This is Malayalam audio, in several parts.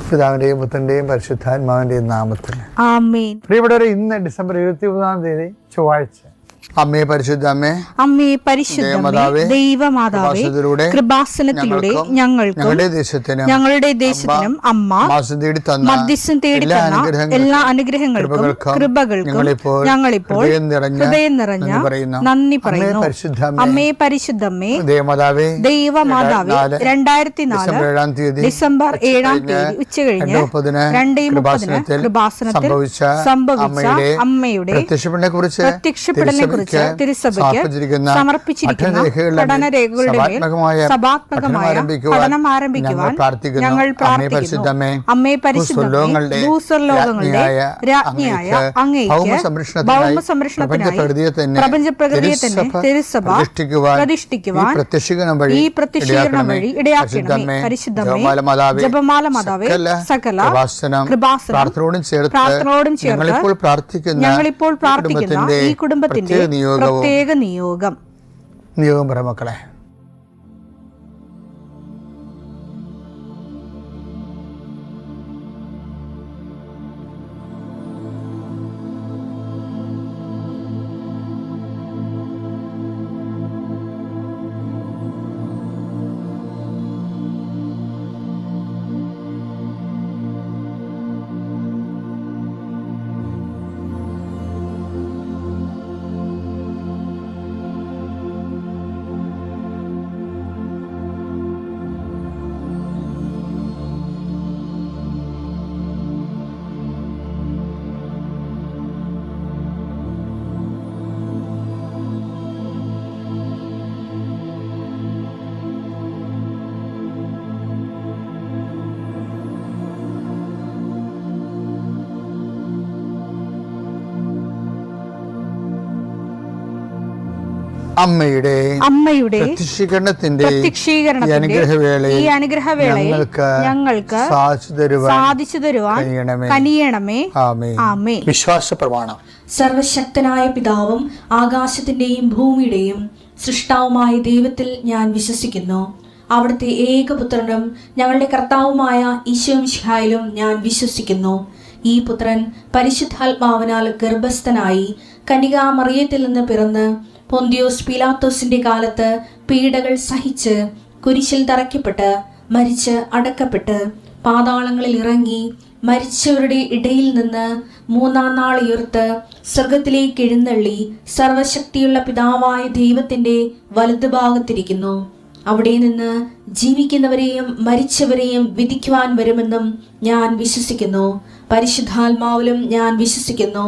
പിതാവിന്റെയും പുത്രന്റെയും പരിശുദ്ധാത്മാവിന്റെയും നാമത്തിൽ ആമേൻ. പ്രിയപ്പെട്ടവരെ, ഇന്ന് ഡിസംബർ 23 ചൊവ്വാഴ്ച. അമ്മേ പരിശുദ്ധ അമ്മേ, അമ്മേ പരിശുദ്ധമേ, ദൈവമാതാവേ, കൃപാസനത്തിലൂടെ ഞങ്ങളുടെ ദേശത്തിനും അമ്മ മധ്യസ്ഥം തേടി തന്ന എല്ലാ അനുഗ്രഹങ്ങൾക്കും കൃപകൾക്കും ഞങ്ങളിപ്പോൾ ഹൃദയം നിറഞ്ഞ നന്ദി പറയുന്നു. അമ്മേ പരിശുദ്ധമേ, ദൈവമാതാവേ, 2004 ഡിസംബർ 7 ഉച്ചകഴിഞ്ഞ് 2:30 കൃപാസനത്തിൽ സംഭവിച്ച അമ്മയുടെ പ്രത്യക്ഷപ്പെടലിനെ കുറിച്ച് തിരുസഭയ്ക്ക് സമർപ്പിച്ചിരിക്കുന്ന പഠനരേഖകളുടെ മേൽ സഭാത്മകമായ പഠനം ആരംഭിക്കുവാൻ ഞങ്ങൾ പ്രാർത്ഥിക്കുന്നു. അമ്മേ പരിശുദ്ധമേ, ഭൂസ്വർലോകങ്ങളുടെ രാജ്ഞിയായ അങ്ങേയ്ക്ക് ഭൗമസംരക്ഷണത്തിനായി പ്രപഞ്ചപ്രകൃതിയെ തന്നെ തിരുസഭ പ്രതിഷ്ഠിക്കുവാൻ ഈ പ്രത്യക്ഷീകരണം വഴി ഇടയാക്കണമേ. പരിശുദ്ധമേ, ജപമാല മാതാവേ, സകല കൃപാസനം പ്രാർത്ഥനയോടും ചേർത്ത് ഞങ്ങളിപ്പോൾ പ്രാർത്ഥിക്കുന്ന ഈ കുടുംബത്തിന്റെ പ്രത്യേക നിയോഗം പറ മക്കളെ. അമ്മയുടെ പ്രത്യക്ഷീകരണത്തിന്റെ ഈ അനുഗ്രഹവേളയിൽ ഞങ്ങൾക്ക് സാധിച്ചു തരുവാൻ കനിയണമേ. ആമേൻ. വിശ്വാസ പ്രമാണം. സർവശക്തനായ പിതാവും ആകാശത്തിന്റെയും ഭൂമിയുടെയും സൃഷ്ടാവുമായ ദൈവത്തിൽ ഞാൻ വിശ്വസിക്കുന്നു. അവിടുത്തെ ഏകപുത്രനും ഞങ്ങളുടെ കർത്താവുമായ ഈശോമിശിഹായിലും ഞാൻ വിശ്വസിക്കുന്നു. ഈ പുത്രൻ പരിശുദ്ധാത്മാവിനാൽ ഗർഭസ്ഥനായി കന്യകാമറിയത്തിൽ നിന്ന് പിറന്ന് പൊന്തിയോസ് പീലാത്തോസിന്റെ കാലത്ത് പീഡകൾ സഹിച്ച് കുരിശിൽ തറയ്ക്കപ്പെട്ട് മരിച്ച് അടക്കപ്പെട്ട് പാതാളങ്ങളിൽ ഇറങ്ങി മരിച്ചവരുടെ ഇടയിൽ നിന്ന് 3-ാം നാൾ ഉയർത്ത് സ്വർഗത്തിലേക്ക് എഴുന്നള്ളി സർവശക്തിയുള്ള പിതാവായ ദൈവത്തിന്റെ വലതുഭാഗത്തിരിക്കുന്നു. അവിടെ നിന്ന് ജീവിക്കുന്നവരെയും മരിച്ചവരെയും വിധിക്കുവാൻ വരുമെന്നും ഞാൻ വിശ്വസിക്കുന്നു. പരിശുദ്ധാത്മാവിലും ഞാൻ വിശ്വസിക്കുന്നു.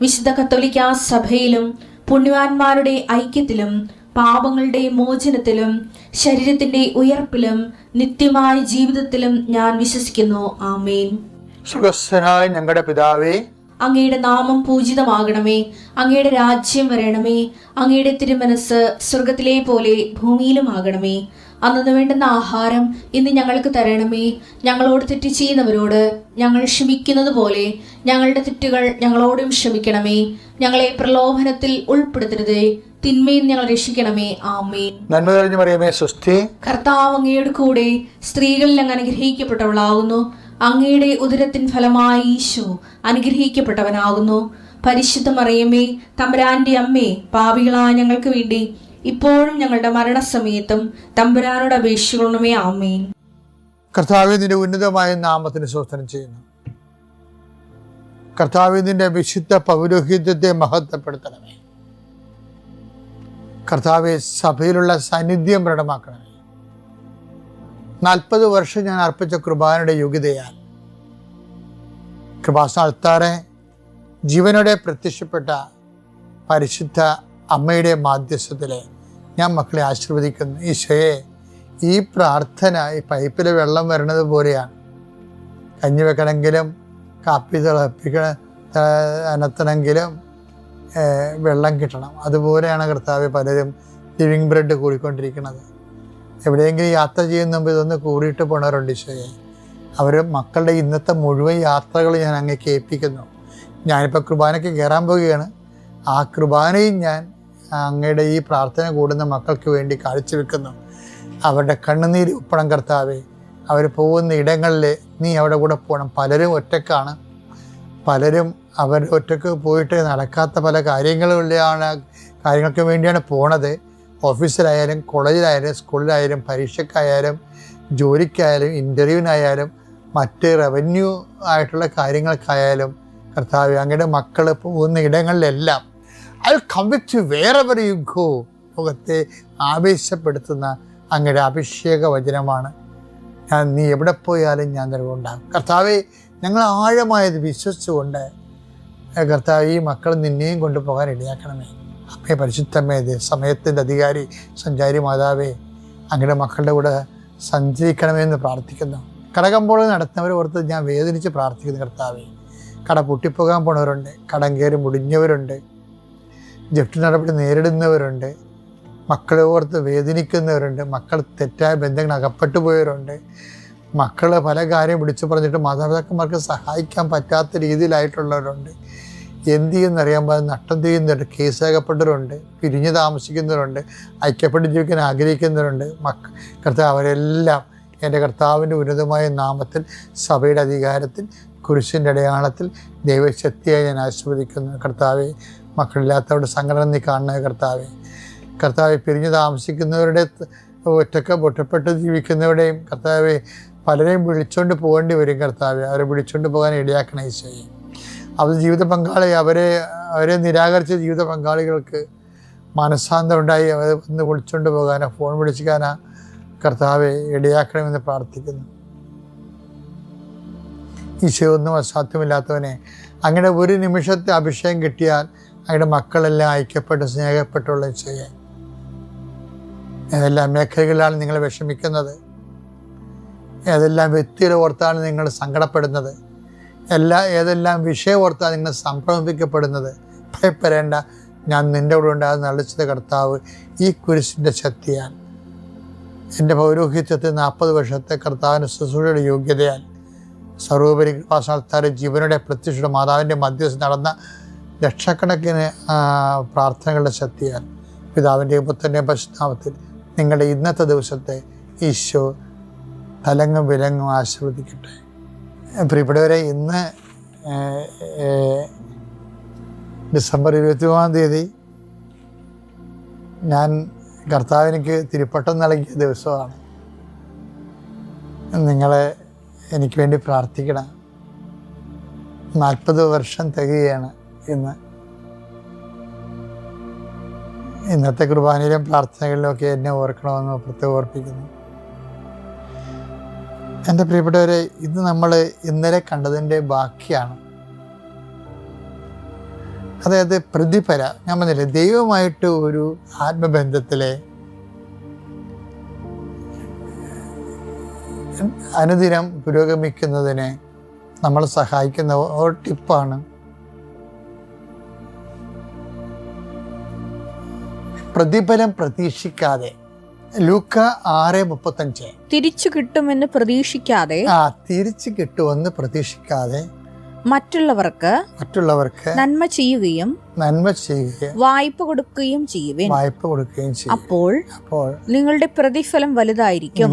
വിശുദ്ധ കത്തോലിക്കാ സഭയിലും പുണ്യവാന്മാരുടെ ഐക്യത്തിലും പാപങ്ങളുടെ മോചനത്തിലും ശരീരത്തിന്റെ ഉയർപ്പിലും നിത്യമായ ജീവിതത്തിലും ഞാൻ വിശ്വസിക്കുന്നു. ആമേൻ. സ്വർഗ്ഗസ്ഥനായ ഞങ്ങളുടെ പിതാവേ, അങ്ങയുടെ നാമം പൂജിതമാകണമേ. അങ്ങയുടെ രാജ്യം വരണമേ. അങ്ങയുടെ തിരുമനസ് സ്വർഗത്തിലെ പോലെ ഭൂമിയിലും ആകണമേ. അന്നു വേണ്ടുന്ന ആഹാരം ഇന്ന് ഞങ്ങൾക്ക് തരണമേ. ഞങ്ങളോട് തെറ്റ് ചെയ്യുന്നവരോട് ഞങ്ങൾ ക്ഷമിക്കുന്നത് പോലെ ഞങ്ങളുടെ തെറ്റുകൾ ഞങ്ങളോടും ക്ഷമിക്കണമേ. ഞങ്ങളെ പ്രലോഭനത്തിൽ ഉൾപ്പെടുത്തരുതേ, തിന്മയിൽ ഞങ്ങൾ രക്ഷിക്കണമേ. ആമേൻ. നന്മ നിറഞ്ഞ മറിയമേ, സ്വസ്തി. കർത്താവ് അങ്ങയുടെ കൂടെ സ്ത്രീകളിൽ അങ്ങ് അനുഗ്രഹിക്കപ്പെട്ടവളാകുന്നു. അങ്ങയുടെ ഉദരത്തിൻ ഫലമായി ഈശോ അനുഗ്രഹിക്കപ്പെട്ടവനാകുന്നു. പരിശുദ്ധ മറിയമേ, തമ്പുരാന്റെ അമ്മേ, പാപികളായ ഞങ്ങൾക്ക് വേണ്ടി ഇപ്പോഴും ഞങ്ങളുടെ മരണസമയത്തും തമ്പുരാനോട് അപേക്ഷിക്കണമേ. ആമേൻ. കർത്താവേ, നിന്റെ ഉന്നതമായ നാമത്തിന് സ്തോത്രം ചെയ്യുന്നു. കർത്താവേ, നിന്റെ വിശുദ്ധ പൗരോഹിത്യത്തെ മഹത്വപ്പെടുത്തണമേ. കർത്താവെ, സഭയിലുള്ള സാന്നിധ്യം പ്രകടമാക്കണമേ. 40 വർഷം ഞാൻ അർപ്പിച്ച കൃപാനയുടെ യോഗ്യതയാൽ കൃപാസ്ഥാനത്താറെ ജീവനോടെ പ്രത്യക്ഷപ്പെട്ട പരിശുദ്ധ അമ്മയുടെ മാധ്യസ്ഥത്തിലെ ഞാൻ മക്കളെ ആശീർവദിക്കുന്നു. ഈശോയെ, ഈ പ്രാർത്ഥന ഈ പൈപ്പിൽ വെള്ളം വരുന്നത് പോലെയാണ്. കഞ്ഞി വെക്കണമെങ്കിലും കാപ്പി അനത്തണമെങ്കിലും വെള്ളം കിട്ടണം. അതുപോലെയാണ് കർത്താവ് പലരും ലിവിങ് ബ്രെഡ് കൂടിക്കൊണ്ടിരിക്കുന്നത്. എവിടെയെങ്കിലും യാത്ര ചെയ്യുന്ന മുമ്പ് ഇതൊന്ന് കൂടിയിട്ട് പോണവരുണ്ട് ഈശോയെ. അവർ മക്കളുടെ ഇന്നത്തെ മുഴുവൻ യാത്രകൾ ഞാൻ അങ്ങേക്ക് ഏൽപ്പിക്കുന്നു. ഞാനിപ്പോൾ കുർബാനയ്ക്ക് കയറാൻ പോവുകയാണ്. ആ കുർബാനയും ഞാൻ അങ്ങയുടെ ഈ പ്രാർത്ഥന കൂടുന്ന മക്കൾക്ക് വേണ്ടി കാഴ്ചവെക്കുന്നു. അവരുടെ കണ്ണുനീര് ഉപ്പണം കർത്താവെ. അവർ പോകുന്ന ഇടങ്ങളിൽ നീ അവിടെ കൂടെ പോകണം. പലരും ഒറ്റക്കാണ്, പലരും അവർ ഒറ്റക്ക് പോയിട്ട് നടക്കാത്ത പല കാര്യങ്ങൾക്ക് വേണ്ടിയാണ് പോണത്. ഓഫീസിലായാലും കോളേജിലായാലും സ്കൂളിലായാലും പരീക്ഷയ്ക്കായാലും ജോലിക്കായാലും ഇൻ്റർവ്യൂവിനായാലും മറ്റ് റവന്യൂ ആയിട്ടുള്ള കാര്യങ്ങൾക്കായാലും കർത്താവേ, അങ്ങയുടെ മക്കൾ പോകുന്ന ഇടങ്ങളിലെല്ലാം I come with you wherever you go. ലോകത്തെ ആവേശപ്പെടുത്തുന്ന അങ്ങയുടെ അഭിഷേക വചനമാണ്. നീ എവിടെ പോയാലും ഞാൻ നിലകൊണ്ടാകും. കർത്താവെ, ഞങ്ങൾ ആഴമായത് വിശ്വസിച്ചുകൊണ്ട് കർത്താവ് ഈ മക്കൾ നിന്നെയും കൊണ്ടുപോകാൻ ഇടയാക്കണമേ. അമ്മേ പരിശുദ്ധമേ, സമയത്തിൻ്റെ അധികാരി സഞ്ചാരി മാതാവേ, അങ്ങയുടെ മക്കളുടെ കൂടെ സഞ്ചരിക്കണമെന്ന് പ്രാർത്ഥിക്കുന്നു. കടകമ്പോൾ നടത്തുന്നവരെ ഓർത്ത് ഞാൻ വേദനിച്ച് പ്രാർത്ഥിക്കുന്നു. കർത്താവേ, കട പൊട്ടിപ്പോകാൻ പോണവരുണ്ട്, കടം കയറി മുടിഞ്ഞവരുണ്ട്, ജപ്തി നടപടി നേരിടുന്നവരുണ്ട്, മക്കളെ ഓർത്ത് വേദനിക്കുന്നവരുണ്ട്, മക്കൾ തെറ്റായ ബന്ധങ്ങൾ അകപ്പെട്ടു പോയവരുണ്ട്, മക്കൾ പല കാര്യം വിളിച്ചു പറഞ്ഞിട്ട് മാതാപിതാക്കന്മാർക്ക് സഹായിക്കാൻ പറ്റാത്ത രീതിയിലായിട്ടുള്ളവരുണ്ട്. എന്ത് ചെയ്യുന്നറിയാൻ നഷ്ടം ചെയ്യുന്നവരുണ്ട്, കേസകപ്പെട്ടവരുണ്ട്, പിരിഞ്ഞു താമസിക്കുന്നവരുണ്ട്, ഐക്യപ്പെട്ട് ജീവിക്കാൻ ആഗ്രഹിക്കുന്നവരുണ്ട്. കർത്താവ്, അവരെല്ലാം എൻ്റെ കർത്താവിൻ്റെ ഉന്നതമായ നാമത്തിൽ, സഭയുടെ അധികാരത്തിൽ, കുരിശിൻ്റെ അടയാളത്തിൽ ദൈവശക്തിയായി ഞാൻ ആശീർവദിക്കുന്നു. കർത്താവെ, മക്കളില്ലാത്തവരുടെ സംഘടന നീ കാണുന്നത് കർത്താവെ. കർത്താവെ, പിരിഞ്ഞു താമസിക്കുന്നവരുടെ, ഒറ്റപ്പെട്ട് ജീവിക്കുന്നവരുടെയും കർത്താവെ, പലരെയും വിളിച്ചുകൊണ്ട് പോകേണ്ടി വരും കർത്താവെ. അവരെ വിളിച്ചുകൊണ്ട് പോകാൻ ഇടയാക്കണ ഈശോയെ. അവർ ജീവിത പങ്കാളി അവരെ നിരാകരിച്ച ജീവിത പങ്കാളികൾക്ക് മനസ്സാന്തം ഉണ്ടായി അവരെ ഒന്ന് വിളിച്ചുകൊണ്ട് പോകാനോ ഫോൺ വിളിക്കാനോ കർത്താവെ ഇടയാക്കണമെന്ന് പ്രാർത്ഥിക്കുന്നു. ഈശോ, ഒന്നും അസാധ്യമില്ലാത്തവനെ, അങ്ങനെ ഒരു നിമിഷത്തെ അഭിഷേകം കിട്ടിയാൽ അങ്ങയുടെ മക്കളെല്ലാം ഐക്യപ്പെട്ട് സ്നേഹപ്പെട്ടുള്ള ഈശോയെ, ഏതെല്ലാം മേഖലകളിലാണ് നിങ്ങൾ വിഷമിക്കുന്നത്, ഏതെല്ലാം വ്യക്തികളെ ഓർത്താണ് നിങ്ങൾ സങ്കടപ്പെടുന്നത്, ഏതെല്ലാം വിഷയം ഓർത്താണ് നിങ്ങൾ സംഭ്രമിക്കപ്പെടുന്നത്, ഭയപ്പെടേണ്ട, ഞാൻ നിൻ്റെ കൂടെ ഉണ്ടാകുന്ന അളിച്ചത് കർത്താവ് ഈ കുരിശിൻ്റെ ശക്തിയാൽ, എൻ്റെ പൗരോഹിത്യത്തിൽ 40 വർഷത്തെ കർത്താവിൻ്റെ ശുശ്രൂഷയുടെ യോഗ്യതയാൽ, സർവോപരി കൃപാസ്ഥാനത്താരെ ജീവനുടെ പ്രത്യക്ഷയുടെ മാതാവിൻ്റെ മധ്യസ്ഥ നടന്ന ലക്ഷക്കണക്കിന് പ്രാർത്ഥനകളുടെ ശക്തിയാൽ, പിതാവിൻ്റെയും പുത്രൻ്റെയും പരിശുദ്ധനാമത്തിൽ നിങ്ങളുടെ ഇന്നത്തെ ദിവസത്തെ ഈശോ തലങ്ങും വിലങ്ങും ആശീർവദിക്കട്ടെ. പ്രിയപ്പെട്ടവരെ, ഇന്ന് ഡിസംബർ 23-ാം തീയതി ഞാൻ കർത്താവിനിക്ക് തിരുപ്പട്ടം നൽകിയ ദിവസമാണ്. നിങ്ങളെ എനിക്ക് വേണ്ടി പ്രാർത്ഥിക്കണം. 40 വർഷം തികയാണ് ഇന്ന്. ഇന്നത്തെ കുർബാനയിലും പ്രാർത്ഥനകളിലുമൊക്കെ എന്നെ ഓർക്കണമെന്ന് പ്രത്യേകം ഓർപ്പിക്കുന്നു. എൻ്റെ പ്രിയപ്പെട്ടവരെ, ഇത് നമ്മൾ ഇന്നലെ കണ്ടതിൻ്റെ ബാക്കിയാണ്. അതായത് പ്രതിഫല, ഞാൻ പറഞ്ഞില്ലേ, ദൈവമായിട്ട് ഒരു ആത്മബന്ധത്തിലെ അനുദിനം പുരോഗമിക്കുന്നതിന് നമ്മൾ സഹായിക്കുന്ന ഒരു ടിപ്പാണ് പ്രതിഫലം പ്രതീക്ഷിക്കാതെ. ലൂക്ക 6:35. തിരിച്ചു കിട്ടുമെന്ന് പ്രതീക്ഷിക്കാതെ മറ്റുള്ളവർക്ക് നന്മ ചെയ്യുകയും വായ്പ കൊടുക്കുകയും ചെയ്യുവിൻ. അപ്പോൾ നിങ്ങളുടെ പ്രതിഫലം വലുതായിരിക്കും.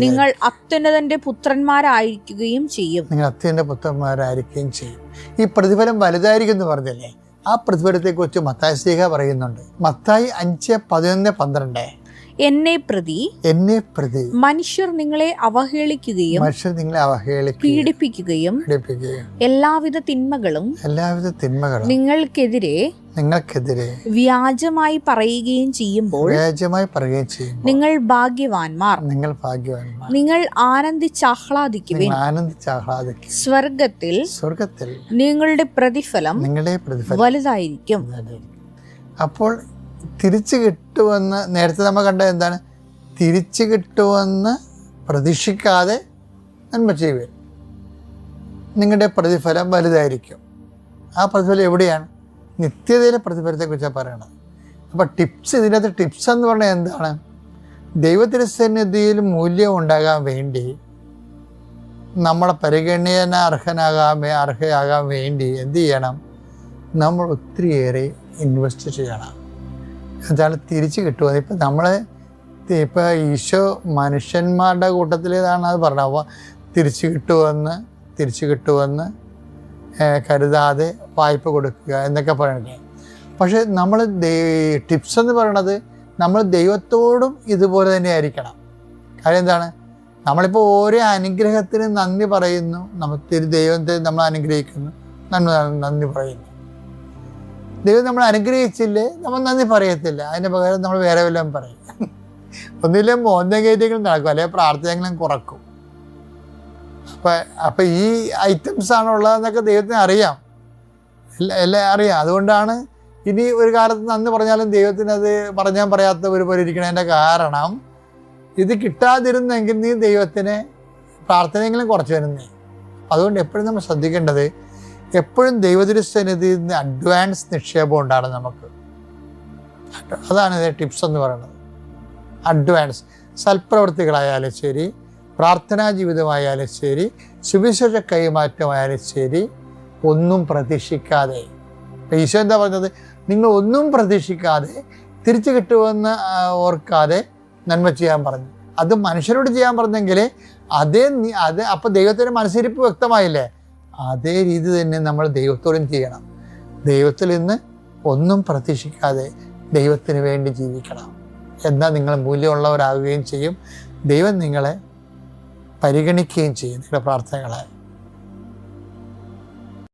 നിങ്ങൾ അത്യുന്നതന്റെ പുത്രന്മാരായിരിക്കുകയും ചെയ്യും. ഈ പ്രതിഫലം വലുതായിരിക്കും എന്ന് പറഞ്ഞല്ലേ, ആ പ്രതിഫലത്തെ കുറിച്ച് മത്തായി ശ്ലീഹ പറയുന്നുണ്ട്. മത്തായി 5:11-12. എന്നെ പ്രതി മനുഷ്യർ നിങ്ങളെ അവഹേളിക്കുകയും പീഡിപ്പിക്കുകയും എല്ലാവിധ തിന്മകളും നിങ്ങൾക്കെതിരെ വ്യാജമായി പറയുകയും ചെയ്യുമ്പോൾ നിങ്ങൾ ഭാഗ്യവാന്മാർ. നിങ്ങൾ ആനന്ദിച്ചാഹ്ലാദിക്കുവിൻ. സ്വർഗത്തിൽ നിങ്ങളുടെ പ്രതിഫലം വലുതായിരിക്കും. അപ്പോൾ തിരിച്ചു കിട്ടുമെന്ന് നേരത്തെ നമ്മൾ കണ്ടത് എന്താണ്? തിരിച്ചു കിട്ടുമെന്ന് പ്രതീക്ഷിക്കാതെ നന്മ ചെയ്യുക, നിങ്ങളുടെ പ്രതിഫലം വലുതായിരിക്കും. ആ പ്രതിഫലം എവിടെയാണ്? നിത്യതയിലെ പ്രതിഫലത്തെക്കുറിച്ചാണ് പറയണത്. അപ്പോൾ ഇതിനകത്ത് ടിപ്സ് എന്ന് പറഞ്ഞാൽ എന്താണ്? ദൈവത്തിൻ്റെ സന്നിധിയിൽ മൂല്യം ഉണ്ടാകാൻ വേണ്ടി, നമ്മളെ പരിഗണന അർഹയാകാൻ വേണ്ടി എന്ത് ചെയ്യണം? നമ്മൾ ഒത്തിരിയേറെ ഇൻവെസ്റ്റ് ചെയ്യണം. എന്താണ് തിരിച്ചു കിട്ടുക? ഇപ്പം നമ്മൾ ഇപ്പോൾ ഈശോ മനുഷ്യന്മാരുടെ കൂട്ടത്തിലേതാണ് അത് പറഞ്ഞത്. അപ്പോൾ തിരിച്ചു കിട്ടുമെന്ന് കരുതാതെ വായ്പ കൊടുക്കുക എന്നൊക്കെ പറയുന്നത്. പക്ഷേ നമ്മൾ ടിപ്സ് എന്ന് പറയണത് നമ്മൾ ദൈവത്തോടും ഇതുപോലെ തന്നെ ആയിരിക്കണം. കാര്യം എന്താണ്? നമ്മളിപ്പോൾ ഓരോ അനുഗ്രഹത്തിന് നന്ദി പറയുന്നു, ദൈവത്തെ നമ്മൾ അനുഗ്രഹിക്കുന്നു, നന്ദി പറയുന്നു. ദൈവം നമ്മൾ അനുഗ്രഹിച്ചില്ലേ നമ്മൾ നന്ദി പറയത്തില്ല, അതിന് പകരം നമ്മൾ വേറെ വല്ലതും പറയും. ഒന്നില്ലേ മോന്തം കയറ്റെങ്കിലും നടക്കും, അല്ലെങ്കിൽ പ്രാർത്ഥനയെങ്കിലും കുറക്കും. അപ്പം ഈ ഐറ്റംസ് ആണുള്ളതെന്നൊക്കെ ദൈവത്തിന് അറിയാം, എല്ലാം അറിയാം. അതുകൊണ്ടാണ് ഇനി ഒരു കാലത്ത് നന്ദി പറഞ്ഞാലും ദൈവത്തിന് അത് പറഞ്ഞാൽ പറയാത്ത ഒരു പോലെ ഇരിക്കണതിൻ്റെ കാരണം, ഇത് കിട്ടാതിരുന്നെങ്കിൽ നീ ദൈവത്തിന് പ്രാർത്ഥനയെങ്കിലും കുറച്ച് വരുന്നേ. അതുകൊണ്ട് എപ്പോഴും നമ്മൾ ശ്രദ്ധിക്കേണ്ടത്, എപ്പോഴും ദൈവതിരുസന്നിധിയിൽ നിന്ന് അഡ്വാൻസ് നിക്ഷേപം ഉണ്ടാകും നമുക്ക്. അതാണ് ഇത് ടിപ്സ് എന്ന് പറയുന്നത്. അഡ്വാൻസ് സൽപ്രവൃത്തികളായാലും ശരി, പ്രാർത്ഥനാ ജീവിതമായാലും ശരി, സുവിശേഷ കൈമാറ്റമായാലും ശരി, ഒന്നും പ്രതീക്ഷിക്കാതെ. ഈശോ എന്താ പറഞ്ഞത്? നിങ്ങൾ ഒന്നും പ്രതീക്ഷിക്കാതെ തിരിച്ചു കിട്ടുമെന്ന് ഓർക്കാതെ നന്മ ചെയ്യാൻ പറഞ്ഞു. അത് മനുഷ്യരോട് ചെയ്യാൻ പറഞ്ഞെങ്കിൽ അതേ അപ്പോൾ ദൈവത്തിൻ്റെ മനസ്സിരിപ്പ് വ്യക്തമായില്ലേ? അതേ രീതി തന്നെ നമ്മൾ ദൈവത്തോടും ചെയ്യണം. ദൈവത്തിൽ നിന്ന് ഒന്നും പ്രതീക്ഷിക്കാതെ ദൈവത്തിന് വേണ്ടി ജീവിക്കണം. എന്നാൽ നിങ്ങൾ മൂല്യമുള്ളവരാകുകയും ചെയ്യും. ദൈവം നിങ്ങളെ പരിഗണിക്കുകയും ചെയ്യും, നിങ്ങളുടെ പ്രാർത്ഥനകളെ.